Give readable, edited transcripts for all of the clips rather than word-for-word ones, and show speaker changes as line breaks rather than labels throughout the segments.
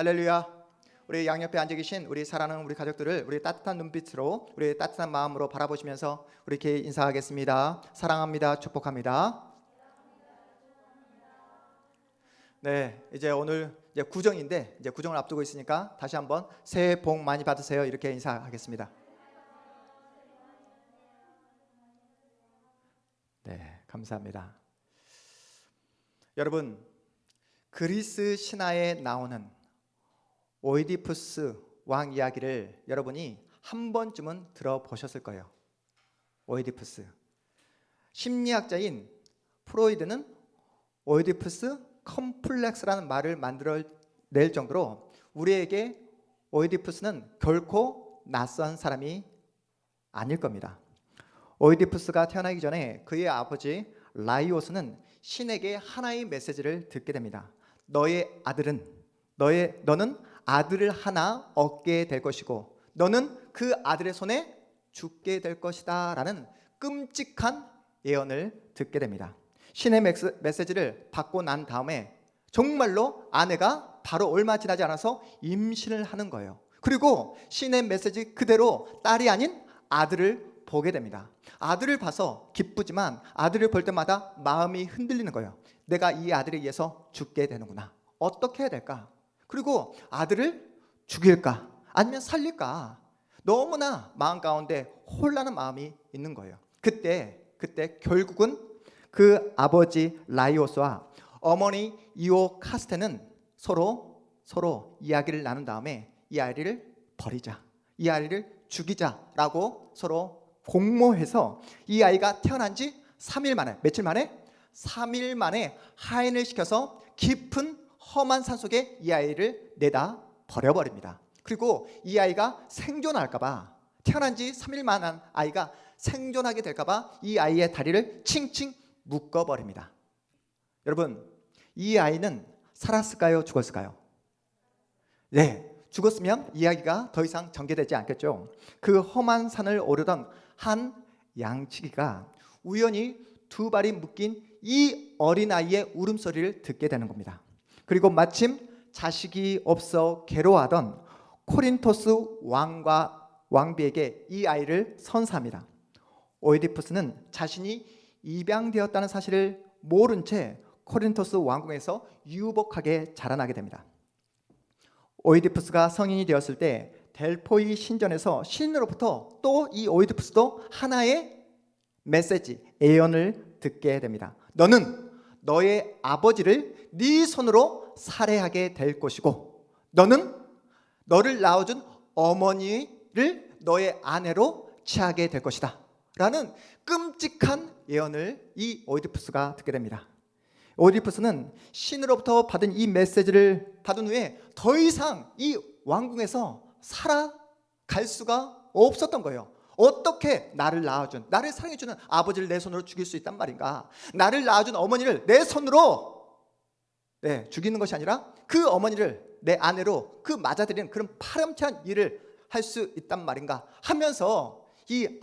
할렐루야. 우리 양옆에 앉아 계신 우리 사랑하는 우리 가족들을 우리 따뜻한 눈빛으로, 우리 따뜻한 마음으로 바라보시면서 우리 이렇게 인사하겠습니다. 사랑합니다. 축복합니다. 네, 이제 오늘 이제 구정인데 이제 구정을 앞두고 있으니까 다시 한번 새해 복 많이 받으세요. 이렇게 인사하겠습니다. 네, 감사합니다. 여러분, 그리스 신화에 나오는 오이디푸스 왕 이야기를 여러분이 한 번쯤은 들어보셨을 거예요. 오이디푸스. 심리학자인 프로이드는 오이디푸스 컴플렉스라는 말을 만들어낼 정도로 우리에게 오이디푸스는 결코 낯선 사람이 아닐 겁니다. 오이디푸스가 태어나기 전에 그의 아버지 라이오스는 신에게 하나의 메시지를 듣게 됩니다. 너는 아들을 하나 얻게 될 것이고 너는 그 아들의 손에 죽게 될 것이다 라는 끔찍한 예언을 듣게 됩니다. 신의 메시지를 받고 난 다음에 정말로 아내가 바로 얼마 지나지 않아서 임신을 하는 거예요. 그리고 신의 메시지 그대로 딸이 아닌 아들을 보게 됩니다. 아들을 봐서 기쁘지만 아들을 볼 때마다 마음이 흔들리는 거예요. 내가 이 아들에 의해서 죽게 되는구나. 어떻게 해야 될까? 그리고 아들을 죽일까? 아니면 살릴까? 너무나 마음 가운데 혼란한 마음이 있는 거예요. 그때 결국은 그 아버지 라이오스와 어머니 이오카스테는 서로 이야기를 나눈 다음에 이 아이를 버리자, 이 아이를 죽이자라고 서로 공모해서 이 아이가 태어난 지 3일 만에, 며칠 만에? 3일 만에 하인을 시켜서 깊은 험한 산속에 이 아이를 내다 버려버립니다. 그리고 이 아이가 생존할까봐, 태어난 지 3일 만한 아이가 생존하게 될까봐 이 아이의 다리를 칭칭 묶어버립니다. 여러분, 이 아이는 살았을까요? 죽었을까요? 네, 죽었으면 이야기가 더 이상 전개되지 않겠죠. 그 험한 산을 오르던 한 양치기가 우연히 두 발이 묶인 이 어린아이의 울음소리를 듣게 되는 겁니다. 그리고 마침 자식이 없어 괴로워하던 코린토스 왕과 왕비에게 이 아이를 선사합니다. 오이디푸스는 자신이 입양되었다는 사실을 모른 채 코린토스 왕궁에서 유복하게 자라나게 됩니다. 오이디푸스가 성인이 되었을 때 델포이 신전에서 신으로부터 또 이 오이디푸스도 하나의 메시지, 예언을 듣게 됩니다. 너는 너의 아버지를 네 손으로 살해하게 될 것이고 너는 너를 낳아준 어머니를 너의 아내로 취하게 될 것이다 라는 끔찍한 예언을 이 오이디푸스가 듣게 됩니다. 오이디푸스는 신으로부터 받은 이 메시지를 받은 후에 더 이상 이 왕궁에서 살아갈 수가 없었던 거예요. 어떻게 나를 낳아준, 나를 사랑해주는 아버지를 내 손으로 죽일 수 있단 말인가? 나를 낳아준 어머니를 내 손으로 죽이는 것이 아니라 그 어머니를 내 아내로 그 맞아들이는 그런 파렴치한 일을 할 수 있단 말인가 하면서 이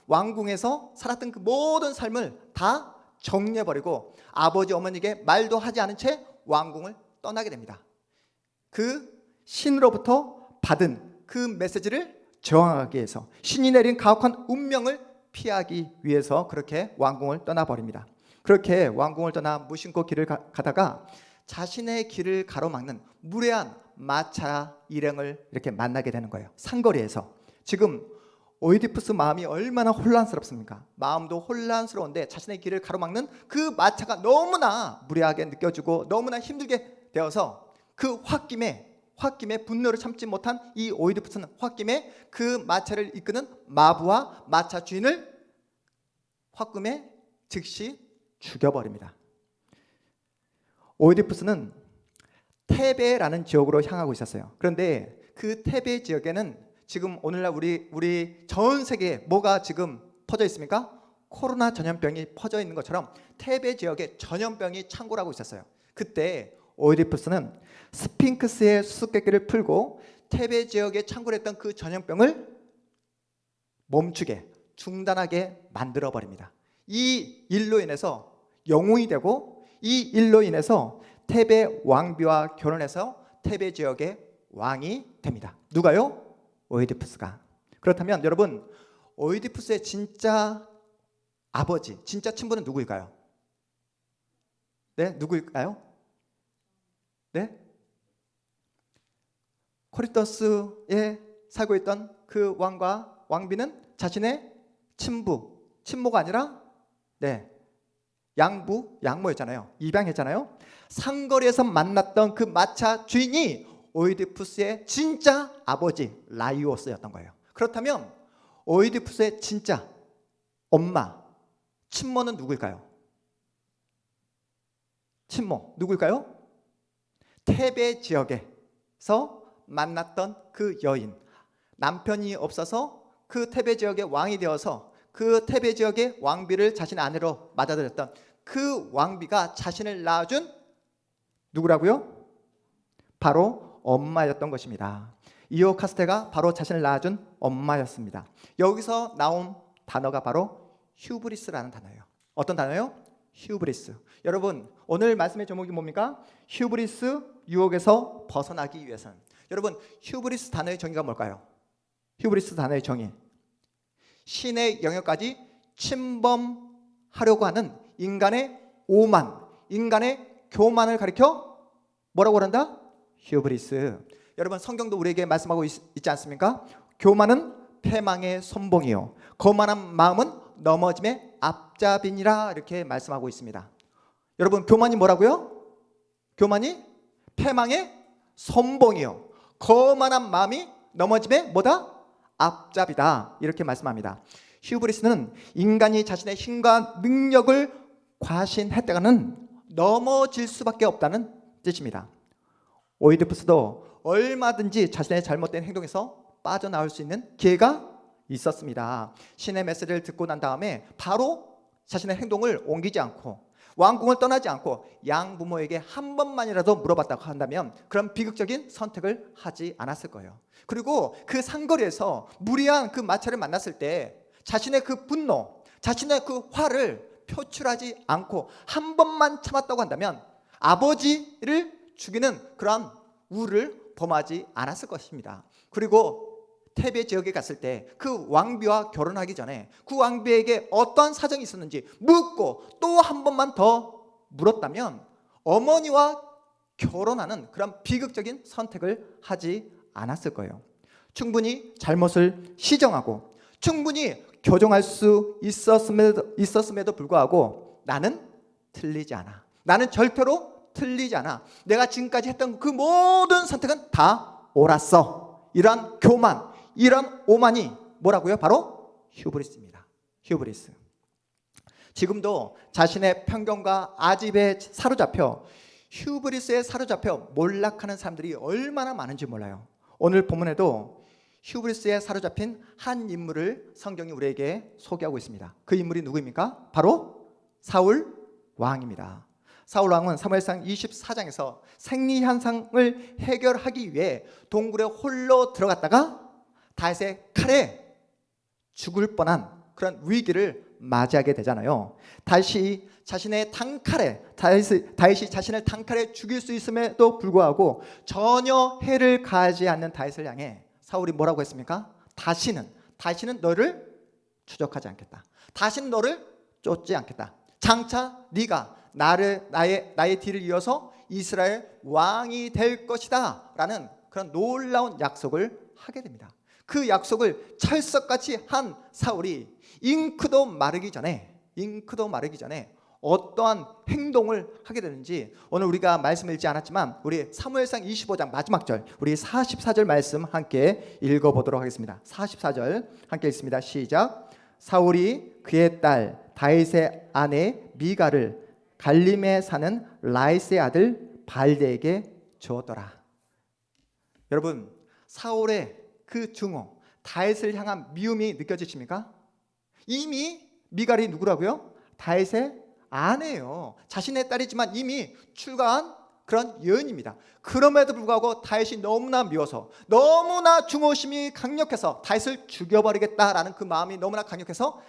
왕궁에서 살았던 그 모든 삶을 다 정리해버리고 아버지 어머니에게 말도 하지 않은 채 왕궁을 떠나게 됩니다. 그 신으로부터 받은 그 메시지를 저항하기 위해서, 신이 내린 가혹한 운명을 피하기 위해서 그렇게 왕궁을 떠나버립니다. 그렇게 왕궁을 떠나 무심코 길을 가다가 자신의 길을 가로막는 무례한 마차 일행을 이렇게 만나게 되는 거예요. 상거리에서. 지금 오이디푸스 마음이 얼마나 혼란스럽습니까? 마음도 혼란스러운데 자신의 길을 가로막는 그 마차가 너무나 무례하게 느껴지고 너무나 힘들게 되어서 그 홧김에 분노를 참지 못한 이 오이디푸스는 홧김에 그 마차를 이끄는 마부와 마차 주인을 홧김에 즉시 죽여버립니다. 오이디푸스는 테베라는 지역으로 향하고 있었어요. 그런데 그 테베 지역에는 지금 오늘날 우리 전 세계에 뭐가 지금 퍼져 있습니까? 코로나 전염병이 퍼져 있는 것처럼 테베 지역에 전염병이 창궐하고 있었어요. 그때 오이디푸스는 스핑크스의 수수께끼를 풀고 테베 지역에 창궐했던 그 전염병을 멈추게, 중단하게 만들어버립니다. 이 일로 인해서 영웅이 되고 이 일로 인해서 테베 왕비와 결혼해서 테베 지역에 왕이 됩니다. 누가요? 오이디푸스가. 그렇다면 여러분, 오이디푸스의 진짜 아버지, 진짜 친부는 누구일까요? 네, 누구일까요? 네? 코리토스에 살고 있던 그 왕과 왕비는 자신의 친모가 아니라 양모였잖아요. 입양했잖아요. 상거리에서 만났던 그 마차 주인이 오이디푸스의 진짜 아버지 라이오스였던 거예요. 그렇다면 오이디푸스의 진짜 엄마, 친모는 누구일까요? 친모 누구일까요? 테베 지역에서 만났던 그 여인, 남편이 없어서 그 테베 지역의 왕이 되어서 그 테베 지역의 왕비를 자신의 아내로 맞아들였던 그 왕비가 자신을 낳아준 누구라고요? 바로 엄마였던 것입니다. 이오 카스테가 바로 자신을 낳아준 엄마였습니다. 여기서 나온 단어가 바로 휴브리스라는 단어예요. 어떤 단어예요? 휴브리스. 여러분, 오늘 말씀의 제목이 뭡니까? 휴브리스 유혹에서 벗어나기 위해서는. 여러분, 휴브리스 단어의 정의가 뭘까요? 휴브리스 단어의 정의, 신의 영역까지 침범하려고 하는 인간의 오만, 인간의 교만을 가리켜 뭐라고 한다? 휴브리스. 여러분, 성경도 우리에게 말씀하고 있지 않습니까? 교만은 패망의 선봉이요, 거만한 마음은 넘어짐의 앞잡이니라, 이렇게 말씀하고 있습니다. 여러분, 교만이 뭐라고요? 교만이 패망의 선봉이요, 거만한 마음이 넘어짐의 뭐다? 앞잡이다, 이렇게 말씀합니다. 휴브리스는 인간이 자신의 힘과 능력을 과신했다가는 넘어질 수밖에 없다는 뜻입니다. 오이디푸스도 얼마든지 자신의 잘못된 행동에서 빠져나올 수 있는 기회가 있었습니다. 신의 메시지를 듣고 난 다음에 바로 자신의 행동을 옮기지 않고 왕궁을 떠나지 않고 양부모에게 한 번만이라도 물어봤다고 한다면 그런 비극적인 선택을 하지 않았을 거예요. 그리고 그 상거리에서 무리한 그 마차를 만났을 때 자신의 그 분노, 자신의 그 화를 표출하지 않고 한 번만 참았다고 한다면 아버지를 죽이는 그런 우를 범하지 않았을 것입니다. 그리고 테베 지역에 갔을 때 그 왕비와 결혼하기 전에 그 왕비에게 어떠한 사정이 있었는지 묻고 또 한 번만 더 물었다면 어머니와 결혼하는 그런 비극적인 선택을 하지 않았을 거예요. 충분히 잘못을 시정하고 충분히 교정할 수 있었음에도 불구하고 나는 틀리지 않아, 나는 절대로 틀리지 않아, 내가 지금까지 했던 그 모든 선택은 다 옳았어, 이러한 교만, 이런 오만이 뭐라고요? 바로 휴브리스입니다. 휴브리스. 지금도 자신의 편견과 아집에 사로잡혀 휴브리스에 사로잡혀 몰락하는 사람들이 얼마나 많은지 몰라요. 오늘 본문에도 휴브리스에 사로잡힌 한 인물을 성경이 우리에게 소개하고 있습니다. 그 인물이 누구입니까? 바로 사울 왕입니다. 사울 왕은 사무엘상 24장에서 생리현상을 해결하기 위해 동굴에 홀로 들어갔다가 다윗의 칼에 죽을 뻔한 그런 위기를 맞이하게 되잖아요. 다윗이 자신의 단칼에 죽일 수 있음에도 불구하고 전혀 해를 가하지 않는 다윗을 향해 사울이 뭐라고 했습니까? 다시는 너를 추적하지 않겠다. 다시는 너를 쫓지 않겠다. 장차 네가 나의 뒤를 이어서 이스라엘 왕이 될 것이다 라는 그런 놀라운 약속을 하게 됩니다. 그 약속을 철석같이 한 사울이 잉크도 마르기 전에 어떠한 행동을 하게 되는지 오늘 우리가 말씀 읽지 않았지만 우리 사무엘상 25장 마지막 절, 우리 44절 말씀 함께 읽어보도록 하겠습니다. 44절 함께 읽습니다. 시작. 사울이 그의 딸 다윗의 아내 미가를 갈림에 사는 라이스의 아들 발데에게 주었더라. 여러분, 사울의 그 증오, 다윗을 향한 미움이 느껴지십니까? 이미 미갈이 누구라고요? 다윗의 아내예요. 자신의 딸이지만 이미 출가한 그런 여인입니다. 그럼에도 불구하고 다윗이 너무나 미워서, 너무나 증오심이 강력해서 다윗을 죽여버리겠다라는 그 마음이 너무나 강력해서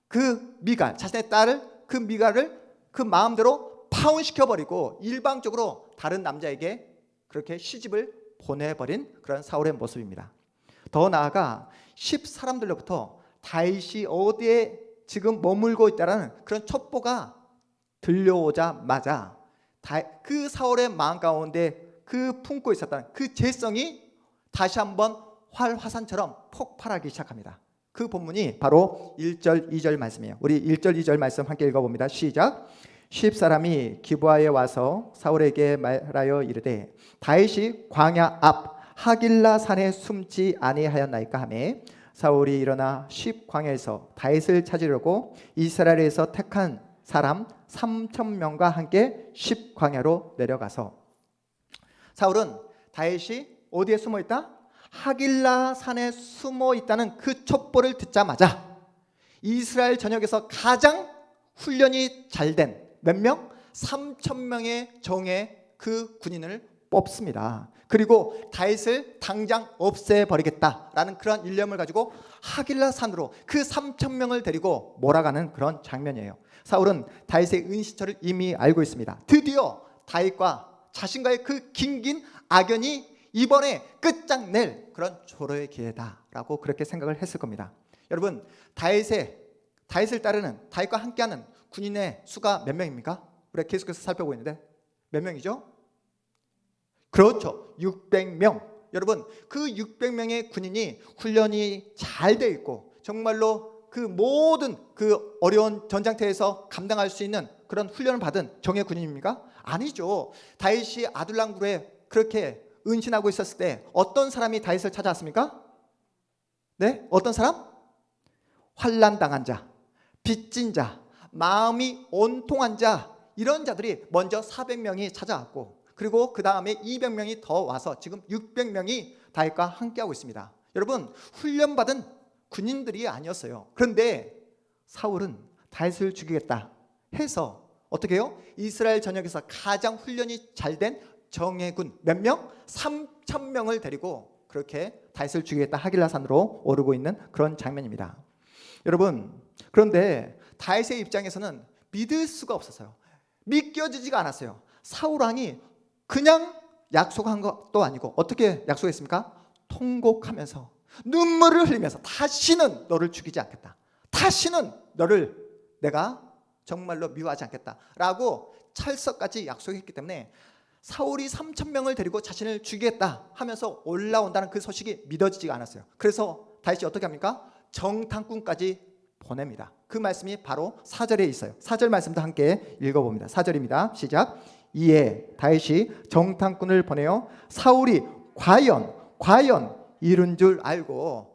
그 미갈, 자신의 딸을, 그 미갈을 그 마음대로 파혼시켜버리고 일방적으로 다른 남자에게 그렇게 시집을 보내버린 그런 사울의 모습입니다. 더 나아가 10사람들로부터 다윗이 어디에 지금 머물고 있다는 그런 첩보가 들려오자마자 그 사울의 마음 가운데 그 품고 있었던 그 죄성이 다시 한번 활화산처럼 폭발하기 시작합니다. 그 본문이 바로 1절 2절 말씀이에요. 우리 1절 2절 말씀 함께 읽어봅니다. 시작. 10사람이 기브아에 와서 사울에게 말하여 이르되 다윗이 광야 앞 하길라 산에 숨지 아니하였나이까 하매 사울이 일어나 10광야에서 다윗을 찾으려고 이스라엘에서 택한 사람 3,000명과 함께 10광야로 내려가서 사울은 다윗이 어디에 숨어 있다? 하길라 산에 숨어 있다는 그 첩보를 듣자마자 이스라엘 전역에서 가장 훈련이 잘된 몇 명? 3,000명의 정예 그 군인을 뽑습니다. 그리고 다윗을 당장 없애버리겠다라는 그런 일념을 가지고 하길라 산으로 그 3,000명을 데리고 몰아가는 그런 장면이에요. 사울은 다윗의 은신처를 이미 알고 있습니다. 드디어 다윗과 자신과의 그 긴긴 악연이 이번에 끝장낼 그런 조로의 기회다라고 그렇게 생각을 했을 겁니다. 여러분, 다윗을 따르는 다윗과 함께하는 군인의 수가 몇 명입니까? 우리가 계속해서 살펴보고 있는데 몇 명이죠? 그렇죠, 600명. 여러분, 그 600명의 군인이 훈련이 잘 돼 있고 정말로 그 모든 그 어려운 전장터에서 감당할 수 있는 그런 훈련을 받은 정예 군인입니까? 아니죠. 다윗이 아둘람굴에 그렇게 은신하고 있었을 때 어떤 사람이 다윗을 찾아왔습니까? 네? 어떤 사람? 환난당한 자, 빚진 자, 마음이 온통한 자, 이런 자들이 먼저 400명이 찾아왔고 그리고 그 다음에 200명이 더 와서 지금 600명이 다윗과 함께하고 있습니다. 여러분, 훈련받은 군인들이 아니었어요. 그런데 사울은 다윗을 죽이겠다 해서 어떻게 해요? 이스라엘 전역에서 가장 훈련이 잘된 정예군 몇 명? 3,000명을 데리고 그렇게 다윗을 죽이겠다 하길라 산으로 오르고 있는 그런 장면입니다. 여러분, 그런데 다윗의 입장에서는 믿을 수가 없었어요. 믿겨지지가 않았어요. 사울 왕이 그냥 약속한 것도 아니고 어떻게 약속했습니까? 통곡하면서 눈물을 흘리면서 다시는 너를 죽이지 않겠다, 다시는 너를 내가 정말로 미워하지 않겠다 라고 철석까지 약속했기 때문에 사울이 3,000명을 데리고 자신을 죽이겠다 하면서 올라온다는 그 소식이 믿어지지가 않았어요. 그래서 다윗이 어떻게 합니까? 정탐꾼까지 보냅니다. 그 말씀이 바로 4절에 있어요. 4절 말씀도 함께 읽어봅니다. 4절입니다. 시작. 이에 다윗이 정탐꾼을 보내어 사울이 과연 이룬 줄 알고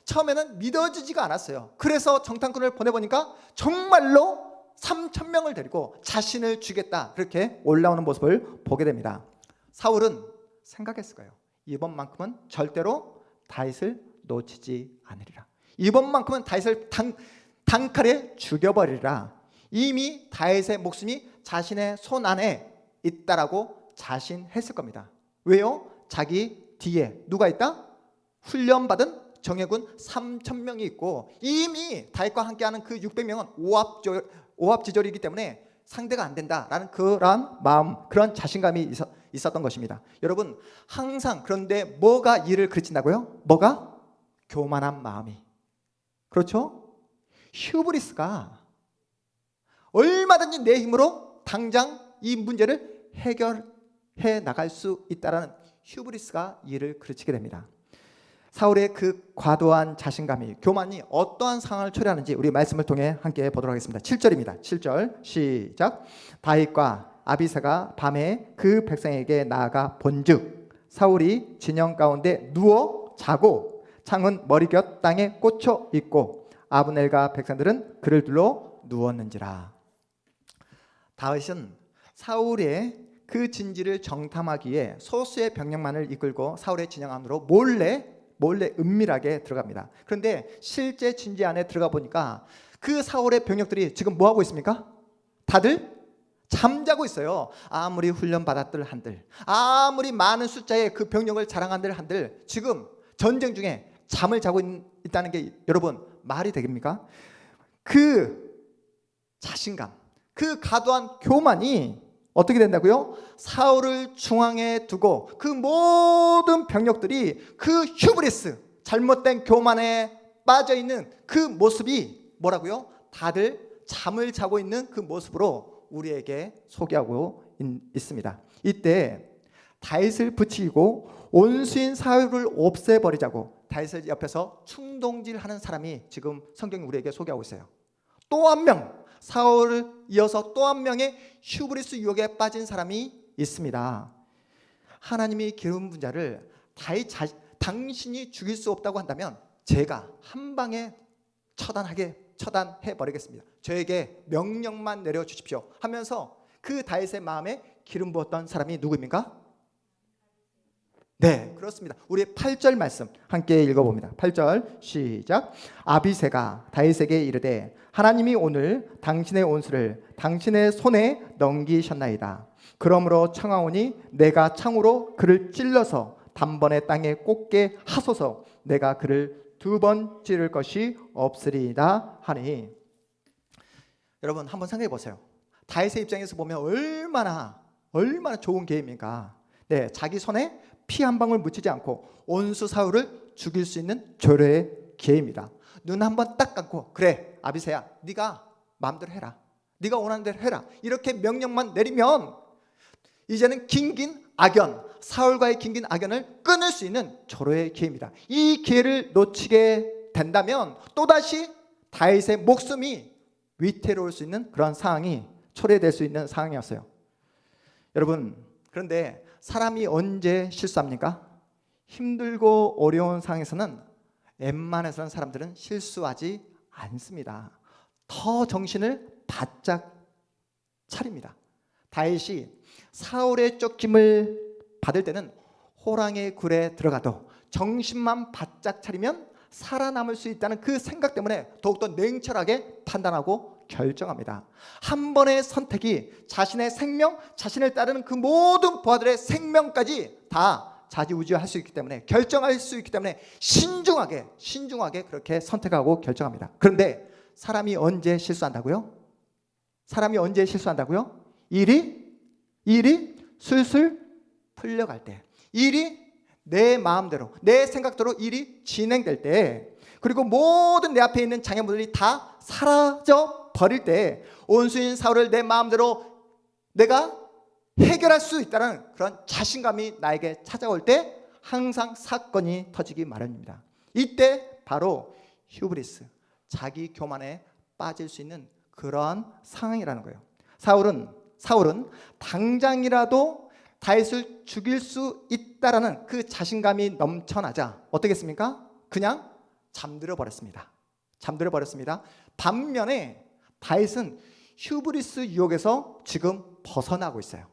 처음에는 믿어지지가 않았어요. 그래서 정탐꾼을 보내보니까 정말로 3,000명을 데리고 자신을 죽이겠다 그렇게 올라오는 모습을 보게 됩니다. 사울은 생각했을 거예요. 이번만큼은 절대로 다윗을 놓치지 않으리라. 이번만큼은 다윗을 단칼에 죽여버리리라. 이미 다윗의 목숨이 자신의 손 안에 있다라고 자신했을 겁니다. 왜요? 자기 뒤에 누가 있다? 훈련받은 정예군 3,000명이 있고 이미 다윗과 함께하는 그 600명은 오합지졸이기 때문에 상대가 안 된다라는 그런 마음, 그런 자신감이 있었던 것입니다. 여러분, 항상 그런데 뭐가 이를 그르친다고요? 뭐가? 교만한 마음이. 그렇죠? 휴브리스가 얼마든지 내 힘으로 당장 이 문제를 해결해 나갈 수 있다라는 휴브리스가 이를 그르치게 됩니다. 사울의 그 과도한 자신감이, 교만이 어떠한 상황을 초래하는지 우리 말씀을 통해 함께 보도록 하겠습니다. 7절입니다. 7절 시작. 다윗과 아비새가 밤에 그 백성에게 나아가 본즉 사울이 진영 가운데 누워 자고 창은 머리곁 땅에 꽂혀 있고 아브넬과 백성들은 그를 둘러 누웠는지라. 다윗은 사울의 그 진지를 정탐하기 위해 소수의 병력만을 이끌고 사울의 진영 안으로 몰래 은밀하게 들어갑니다. 그런데 실제 진지 안에 들어가 보니까 그 사울의 병력들이 지금 뭐 하고 있습니까? 다들 잠자고 있어요. 아무리 훈련받았들 한들, 아무리 많은 숫자의 그 병력을 자랑한들 한들 지금 전쟁 중에 잠을 자고 있다는 게 여러분 말이 되겠습니까? 그 자신감, 그 과도한 교만이 어떻게 된다고요? 사울을 중앙에 두고 그 모든 병력들이 그 휴브리스, 잘못된 교만에 빠져있는 그 모습이 뭐라고요? 다들 잠을 자고 있는 그 모습으로 우리에게 소개하고 있습니다. 이때 다윗을 붙이고 온수인 사울을 없애버리자고 다윗을 옆에서 충동질하는 사람이 지금 성경이 우리에게 소개하고 있어요. 또 한 명, 사울을 이어서 또 한 명의 휴브리스 유혹에 빠진 사람이 있습니다. 하나님이 기름 분 자를 당신이 죽일 수 없다고 한다면 제가 한 방에 처단해 버리겠습니다. 저에게 명령만 내려 주십시오 하면서 그 다윗의 마음에 기름 부었던 사람이 누구입니까? 네, 그렇습니다. 우리 8절 말씀 함께 읽어봅니다. 8절 시작. 아비새가 다윗에게 이르되 하나님이 오늘 당신의 온수를 당신의 손에 넘기셨나이다. 그러므로 청하오니 내가 창으로 그를 찔러서 단번에 땅에 꽂게 하소서. 내가 그를 2번 찌를 것이 없으리이다 하니. 여러분 한번 생각해 보세요. 다윗의 입장에서 보면 얼마나 좋은 계획입니까? 네, 자기 손에 피 한 방울 묻히지 않고 온수 사울을 죽일 수 있는 조례의 기회입니다. 눈 한번 딱 감고 그래 아비새야 네가 마음대로 해라. 네가 원하는 대로 해라. 이렇게 명령만 내리면 이제는 긴긴 악연, 사울과의 긴긴 악연을 끊을 수 있는 조례의 기회입니다. 이 기회를 놓치게 된다면 또다시 다윗의 목숨이 위태로울 수 있는 그런 상황이 초래될 수 있는 상황이었어요. 여러분 그런데 사람이 언제 실수합니까? 힘들고 어려운 상황에서는 웬만해서는 사람들은 실수하지 않습니다. 더 정신을 바짝 차립니다. 다윗이 사울의 쫓김을 받을 때는 호랑이의 굴에 들어가도 정신만 바짝 차리면 살아남을 수 있다는 그 생각 때문에 더욱더 냉철하게 판단하고 결정합니다. 한 번의 선택이 자신의 생명, 자신을 따르는 그 모든 부하들의 생명까지 다 좌지우지할 수 있기 때문에 결정할 수 있기 때문에 신중하게 그렇게 선택하고 결정합니다. 그런데 사람이 언제 실수한다고요? 일이 술술 풀려갈 때, 일이 내 마음대로 내 생각대로 일이 진행될 때, 그리고 모든 내 앞에 있는 장애물들이 다 사라져 버릴 때 온수인 사울을 내 마음대로 내가 해결할 수 있다는 그런 자신감이 나에게 찾아올 때 항상 사건이 터지기 마련입니다. 이때 바로 휴브리스, 자기 교만에 빠질 수 있는 그러한 상황이라는 거예요. 사울은 당장이라도 다윗을 죽일 수 있다라는 그 자신감이 넘쳐나자 어떻게 했습니까? 그냥 잠들어 버렸습니다. 반면에 다윗은 휴브리스 유혹에서 지금 벗어나고 있어요.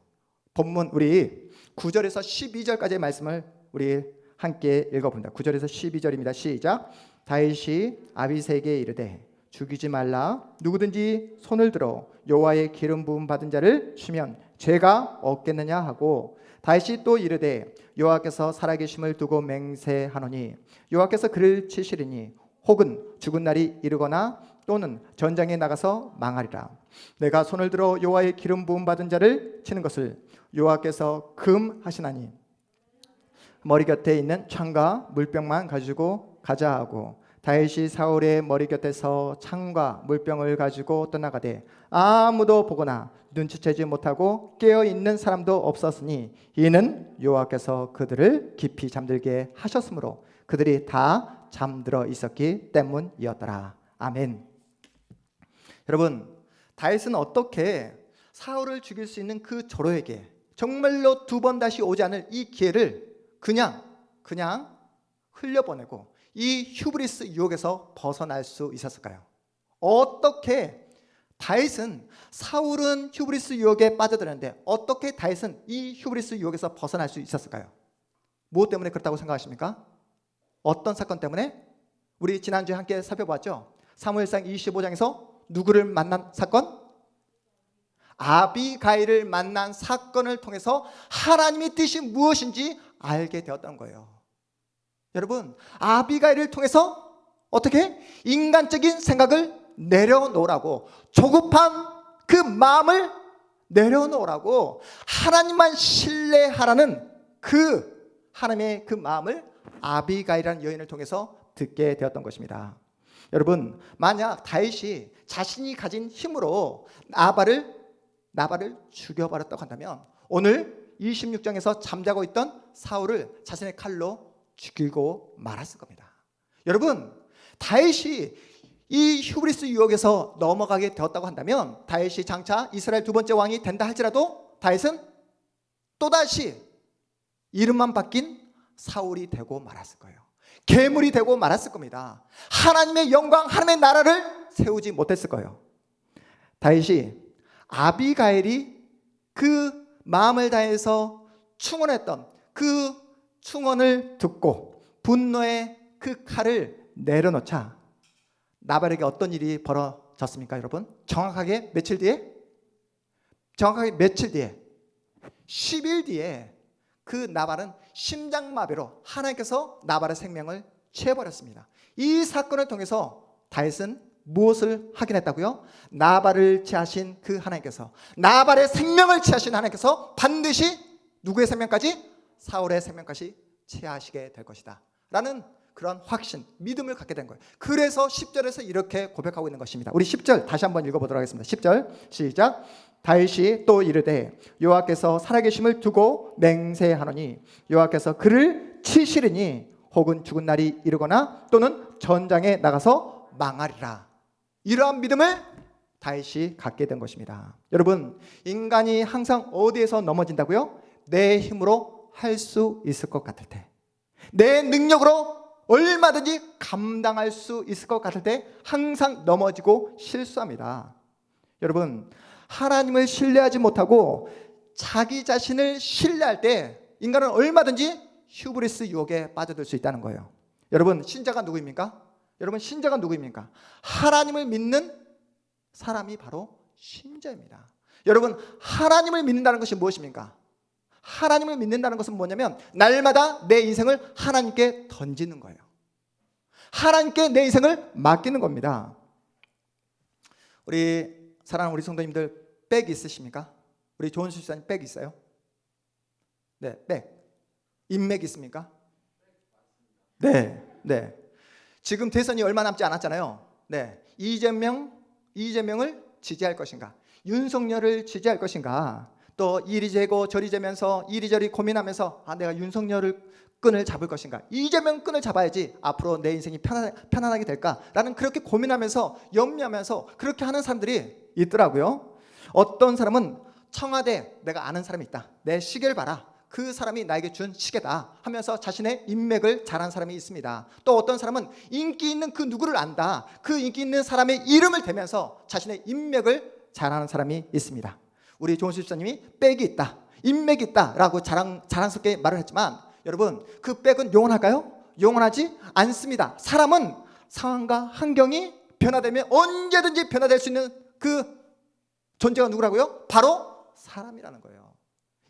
본문 우리 9절에서 12절까지의 말씀을 우리 함께 읽어봅니다. 9절에서 12절입니다. 시작. 다윗이 아비새에게 이르되 죽이지 말라. 누구든지 손을 들어 여호와의 기름 부음 받은 자를 치면 죄가 없겠느냐 하고, 다윗이 또 이르되 여호와께서 살아계심을 두고 맹세하노니 여호와께서 그를 치시리니 혹은 죽은 날이 이르거나 또는 전장에 나가서 망하리라. 내가 손을 들어 여호와의 기름 부음 받은 자를 치는 것을 여호와께서 금하시나니 머리 곁에 있는 창과 물병만 가지고 가자 하고, 다윗이 사울의 머리 곁에서 창과 물병을 가지고 떠나가되 아무도 보거나 눈치채지 못하고 깨어 있는 사람도 없었으니 이는 여호와께서 그들을 깊이 잠들게 하셨으므로 그들이 다 잠들어 있었기 때문이었더라. 아멘. 여러분, 다윗은 어떻게 사울을 죽일 수 있는 그 조로에게 정말로 2번 다시 오지 않을 이 기회를 그냥 흘려보내고 이 휴브리스 유혹에서 벗어날 수 있었을까요? 어떻게 다윗은, 사울은 휴브리스 유혹에 빠져들었는데 어떻게 다윗은 이 휴브리스 유혹에서 벗어날 수 있었을까요? 무엇 때문에 그렇다고 생각하십니까? 어떤 사건 때문에? 우리 지난주에 함께 살펴봤죠. 사무엘상 25장에서 누구를 만난 사건? 아비가일을 만난 사건을 통해서 하나님의 뜻이 무엇인지 알게 되었던 거예요. 여러분, 아비가일을 통해서 어떻게? 인간적인 생각을 내려놓으라고, 조급한 그 마음을 내려놓으라고 하나님만 신뢰하라는 그 하나님의 그 마음을 아비가일이라는 여인을 통해서 듣게 되었던 것입니다. 여러분, 만약 다윗이 자신이 가진 힘으로 나발을 죽여버렸다고 한다면 오늘 26장에서 잠자고 있던 사울을 자신의 칼로 죽이고 말았을 겁니다. 여러분, 다윗이 이 휴브리스 유혹에서 넘어가게 되었다고 한다면 다윗이 장차 이스라엘 두 번째 왕이 된다 할지라도 다윗은 또다시 이름만 바뀐 사울이 되고 말았을 거예요. 괴물이 되고 말았을 겁니다. 하나님의 영광, 하나님의 나라를 세우지 못했을 거예요. 다윗이 아비가일이 그 마음을 다해서 충원했던 그 충원을 듣고 분노의 그 칼을 내려놓자 나발에게 어떤 일이 벌어졌습니까, 여러분? 정확하게 며칠 뒤에 10일 뒤에 그 나발은 심장마비로 하나님께서 나발의 생명을 취해버렸습니다. 이 사건을 통해서 다윗은 무엇을 확인했다고요? 나발을 취하신 그 하나님께서, 나발의 생명을 취하신 하나님께서 반드시 누구의 생명까지? 사울의 생명까지 취하시게 될 것이다 라는 그런 확신, 믿음을 갖게 된 거예요. 그래서 10절에서 이렇게 고백하고 있는 것입니다. 우리 10절 다시 한번 읽어보도록 하겠습니다. 10절 시작. 다윗이 또 이르되 여호와께서 살아계심을 두고 맹세하노니 여호와께서 그를 치시리니 혹은 죽은 날이 이르거나 또는 전장에 나가서 망하리라. 이러한 믿음을 다윗이 갖게 된 것입니다. 여러분, 인간이 항상 어디에서 넘어진다고요? 내 힘으로 할 수 있을 것 같을 때, 내 능력으로 얼마든지 감당할 수 있을 것 같을 때 항상 넘어지고 실수합니다. 여러분, 하나님을 신뢰하지 못하고 자기 자신을 신뢰할 때 인간은 얼마든지 휴브리스 유혹에 빠져들 수 있다는 거예요. 여러분, 신자가 누구입니까? 하나님을 믿는 사람이 바로 신자입니다. 여러분, 하나님을 믿는다는 것이 무엇입니까? 하나님을 믿는다는 것은 뭐냐면 날마다 내 인생을 하나님께 던지는 거예요. 하나님께 내 인생을 맡기는 겁니다. 우리 사랑하는 우리 성도님들, 백 있으십니까? 우리 조은수 집사님 백 있어요? 네, 백. 인맥 있습니까? 네. 지금 대선이 얼마 남지 않았잖아요. 네. 이재명을 지지할 것인가? 윤석열을 지지할 것인가? 또 이리 재고 저리 재면서 이리저리 고민하면서 내가 윤석열을 끈을 잡을 것인가? 이재명 끈을 잡아야지 앞으로 내 인생이 편안하게 될까라는 그렇게 고민하면서 염려하면서 그렇게 하는 사람들이 있더라고요. 어떤 사람은 청와대 내가 아는 사람이 있다. 내 시계를 봐라. 그 사람이 나에게 준 시계다 하면서 자신의 인맥을 자랑한 사람이 있습니다. 또 어떤 사람은 인기 있는 그 누구를 안다. 그 인기 있는 사람의 이름을 대면서 자신의 인맥을 자랑하는 사람이 있습니다. 우리 조은수 집사님이 백이 있다, 인맥이 있다라고 자랑스럽게 말을 했지만 여러분, 그 백은 영원할까요? 영원하지 않습니다. 사람은 상황과 환경이 변화되면 언제든지 변화될 수 있는 그 존재가 누구라고요? 바로 사람이라는 거예요.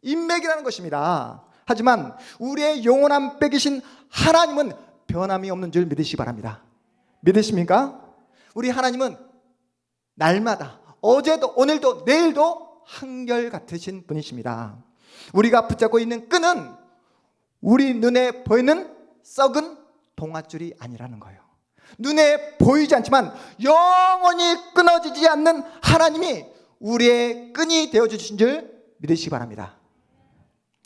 인맥이라는 것입니다. 하지만 우리의 영원한 백이신 하나님은 변함이 없는 줄 믿으시기 바랍니다. 믿으십니까? 우리 하나님은 날마다 어제도 오늘도 내일도 한결같으신 분이십니다. 우리가 붙잡고 있는 끈은 우리 눈에 보이는 썩은 동아줄이 아니라는 거예요. 눈에 보이지 않지만 영원히 끊어지지 않는 하나님이 우리의 끈이 되어주신 줄 믿으시기 바랍니다.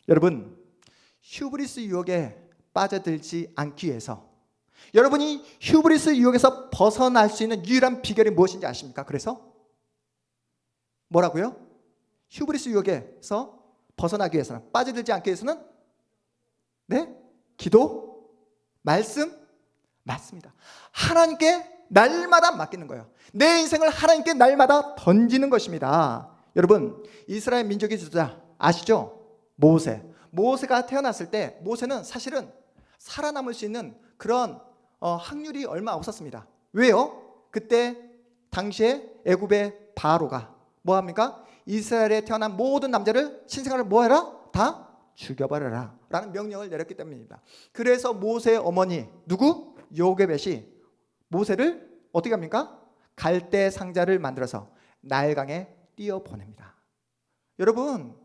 여러분, 휴브리스 유혹에 빠져들지 않기 위해서, 여러분이 휴브리스 유혹에서 벗어날 수 있는 유일한 비결이 무엇인지 아십니까? 그래서 뭐라고요? 휴브리스 유혹에서 벗어나기 위해서는, 빠져들지 않기 위해서는 기도, 말씀, 맞습니다. 하나님께 날마다 맡기는 거예요. 내 인생을 하나님께 날마다 던지는 것입니다. 여러분, 이스라엘 민족의 지도자 아시죠? 모세가 태어났을 때 모세는 사실은 살아남을 수 있는 그런 확률이 얼마 없었습니다. 왜요? 그때 당시에 애굽의 바로가 뭐합니까? 이스라엘에 태어난 모든 남자를 신생아를 뭐해라? 다 죽여버려라 라는 명령을 내렸기 때문입니다. 그래서 모세의 어머니 누구? 요게벳이 모세를 어떻게 합니까? 갈대 상자를 만들어서 나일강에 띄어 보냅니다. 여러분,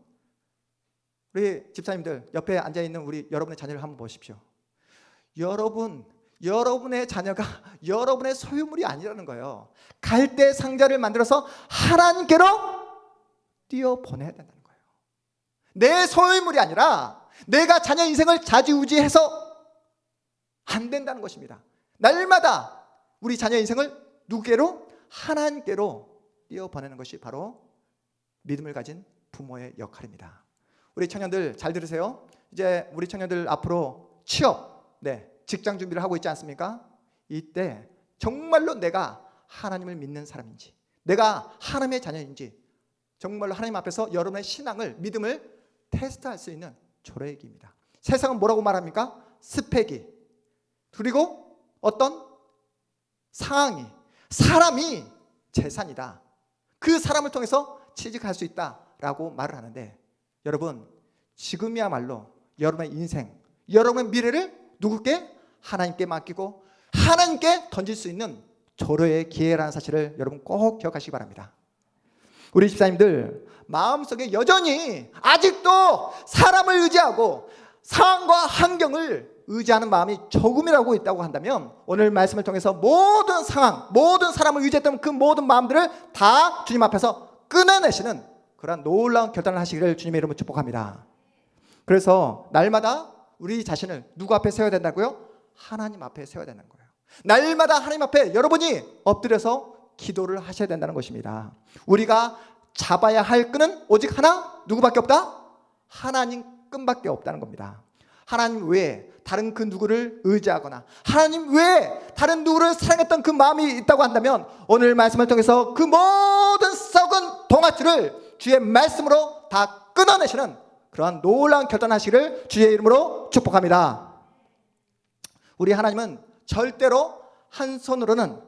우리 집사님들 옆에 앉아있는 우리 여러분의 자녀를 한번 보십시오. 여러분의 자녀가 여러분의 소유물이 아니라는 거예요. 갈대 상자를 만들어서 하나님께로 띄워보내야 된다는 거예요. 내 소유물이 아니라 내가 자녀 인생을 좌지우지해서 안 된다는 것입니다. 날마다 우리 자녀 인생을 누구께로? 하나님께로 띄워보내는 것이 바로 믿음을 가진 부모의 역할입니다. 우리 청년들 잘 들으세요. 이제 우리 청년들 앞으로 취업, 직장 준비를 하고 있지 않습니까? 이때 정말로 내가 하나님을 믿는 사람인지, 내가 하나님의 자녀인지 정말로 하나님 앞에서 여러분의 신앙을, 믿음을 테스트할 수 있는 조례기입니다. 세상은 뭐라고 말합니까? 스펙이, 그리고 어떤 상황이, 사람이 재산이다. 그 사람을 통해서 취직할 수 있다라고 말을 하는데, 여러분 지금이야말로 여러분의 인생, 여러분의 미래를 누구께? 하나님께 맡기고 하나님께 던질 수 있는 조례의 기회라는 사실을 여러분 꼭 기억하시기 바랍니다. 우리 집사님들 마음속에 여전히 아직도 사람을 의지하고 상황과 환경을 의지하는 마음이 조금이라도 있다고 한다면, 오늘 말씀을 통해서 모든 상황, 모든 사람을 의지했던 그 모든 마음들을 다 주님 앞에서 끊어내시는 그러한 놀라운 결단을 하시기를 주님의 이름으로 축복합니다. 그래서 날마다 우리 자신을 누구 앞에 세워야 된다고요? 하나님 앞에 세워야 된다는 거예요. 날마다 하나님 앞에 여러분이 엎드려서 기도를 하셔야 된다는 것입니다. 우리가 잡아야 할 끈은 오직 하나, 누구밖에 없다? 하나님 끈밖에 없다는 겁니다. 하나님 외에 다른 그 누구를 의지하거나 하나님 외에 다른 누구를 사랑했던 그 마음이 있다고 한다면, 오늘 말씀을 통해서 그 모든 썩은 동아줄을 주의 말씀으로 다 끊어내시는 그러한 놀라운 결단하시기를 주의 이름으로 축복합니다. 우리 하나님은 절대로 한 손으로는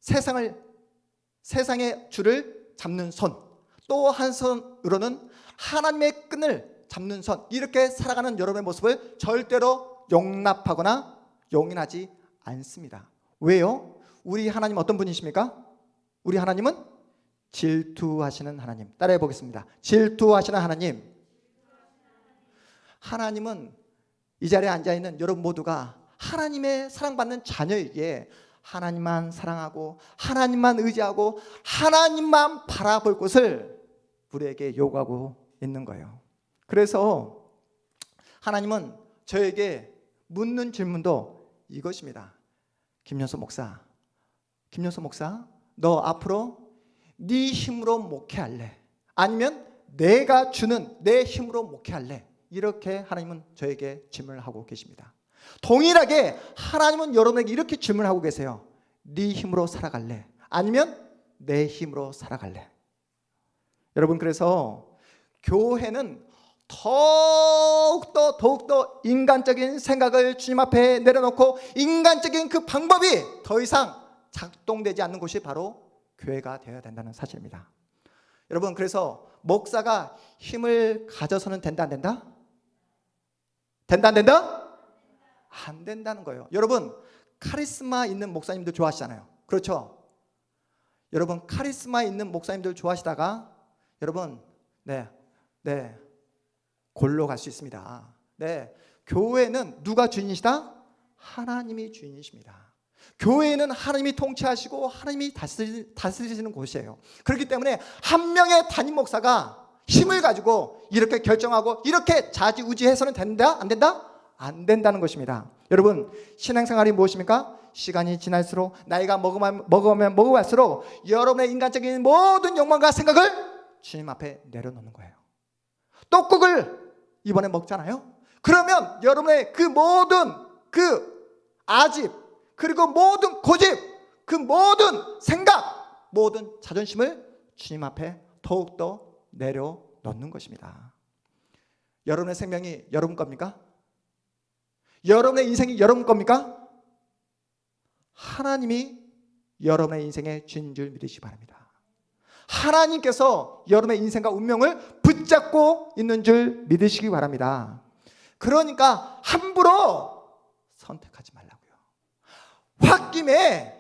세상의 줄을 잡는 손, 또 한 손으로는 하나님의 끈을 잡는 손, 이렇게 살아가는 여러분의 모습을 절대로 용납하거나 용인하지 않습니다. 왜요? 우리 하나님 어떤 분이십니까? 우리 하나님은 질투하시는 하나님. 따라해 보겠습니다. 질투하시는 하나님. 하나님은 이 자리에 앉아있는 여러분 모두가 하나님의 사랑받는 자녀에게 하나님만 사랑하고 하나님만 의지하고 하나님만 바라볼 것을 우리에게 요구하고 있는 거예요. 그래서 하나님은 저에게 묻는 질문도 이것입니다. 김연소 목사, 너 앞으로 네 힘으로 목회할래? 아니면 내가 주는 내 힘으로 목회할래? 이렇게 하나님은 저에게 질문을 하고 계십니다. 동일하게 하나님은 여러분에게 이렇게 질문하고 계세요. 네 힘으로 살아갈래? 아니면 내 힘으로 살아갈래? 여러분, 그래서 교회는 더욱더 인간적인 생각을 주님 앞에 내려놓고 인간적인 그 방법이 더 이상 작동되지 않는 곳이 바로 교회가 되어야 된다는 사실입니다. 여러분, 그래서 목사가 힘을 가져서는 된다 안 된다? 된다 안 된다? 안 된다는 거예요. 여러분, 카리스마 있는 목사님들 좋아하시잖아요. 그렇죠? 여러분, 카리스마 있는 목사님들 좋아하시다가 여러분 골로 갈 수 있습니다. 교회는 누가 주인이시다? 하나님이 주인이십니다. 교회는 하나님이 통치하시고 하나님이 다스리시는 곳이에요. 그렇기 때문에 한 명의 담임 목사가 힘을 가지고 이렇게 결정하고 이렇게 좌지우지해서는 된다? 안 된다? 안 된다는 것입니다. 여러분, 신앙생활이 무엇입니까? 시간이 지날수록, 나이가 먹어갈수록 여러분의 인간적인 모든 욕망과 생각을 주님 앞에 내려놓는 거예요. 떡국을 이번에 먹잖아요. 그러면 여러분의 그 모든 그 아집, 그리고 모든 고집, 그 모든 생각, 모든 자존심을 주님 앞에 더욱더 내려놓는 것입니다. 여러분의 생명이 여러분 겁니까? 여러분의 인생이 여러분 겁니까? 하나님이 여러분의 인생의 주인 줄 믿으시기 바랍니다. 하나님께서 여러분의 인생과 운명을 붙잡고 있는 줄 믿으시기 바랍니다. 그러니까 함부로 선택하지 말라고요. 홧김에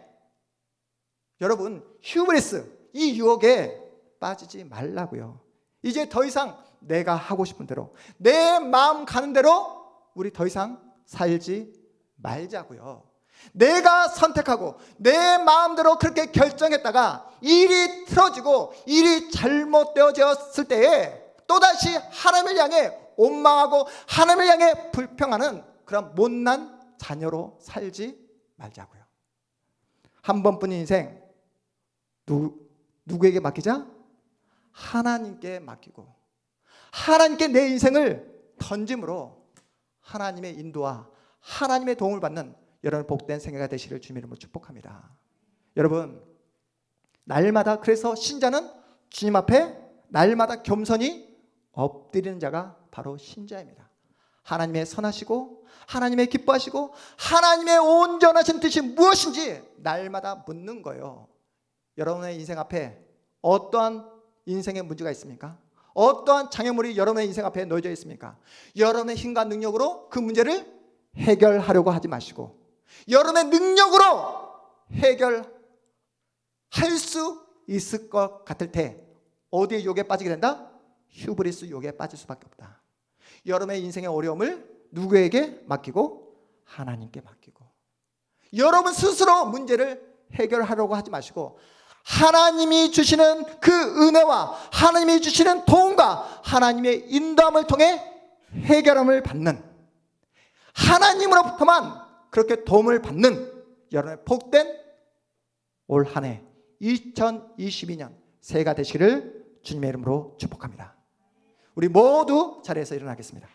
여러분, 휴브리스, 이 유혹에 빠지지 말라고요. 이제 더 이상 내가 하고 싶은 대로, 내 마음 가는 대로 우리 더 이상 살지 말자고요. 내가 선택하고 내 마음대로 그렇게 결정했다가 일이 틀어지고 일이 잘못되어졌을 때에 또다시 하나님을 향해 원망하고 하나님을 향해 불평하는 그런 못난 자녀로 살지 말자고요. 한 번뿐인 인생 누구에게 맡기자? 하나님께 맡기고 하나님께 내 인생을 던짐으로 하나님의 인도와 하나님의 도움을 받는 여러분 복된 생애가 되시를 주님의 이름으로 축복합니다. 여러분, 날마다 그래서 신자는 주님 앞에 날마다 겸손히 엎드리는 자가 바로 신자입니다. 하나님의 선하시고 하나님의 기뻐하시고 하나님의 온전하신 뜻이 무엇인지 날마다 묻는 거예요. 여러분의 인생 앞에 어떠한 인생의 문제가 있습니까? 어떠한 장애물이 여러분의 인생 앞에 놓여져 있습니까? 여러분의 힘과 능력으로 그 문제를 해결하려고 하지 마시고 여러분의 능력으로 해결할 수 있을 것 같을 때 어디에 욕에 빠지게 된다? 휴브리스 욕에 빠질 수밖에 없다. 여러분의 인생의 어려움을 누구에게 맡기고? 하나님께 맡기고 여러분 스스로 문제를 해결하려고 하지 마시고 하나님이 주시는 그 은혜와 하나님이 주시는 도움과 하나님의 인도함을 통해 해결함을 받는 하나님으로부터만 그렇게 도움을 받는 여러분의 복된 올 한 해 2022년 새해가 되시기를 주님의 이름으로 축복합니다. 우리 모두 자리에서 일어나겠습니다.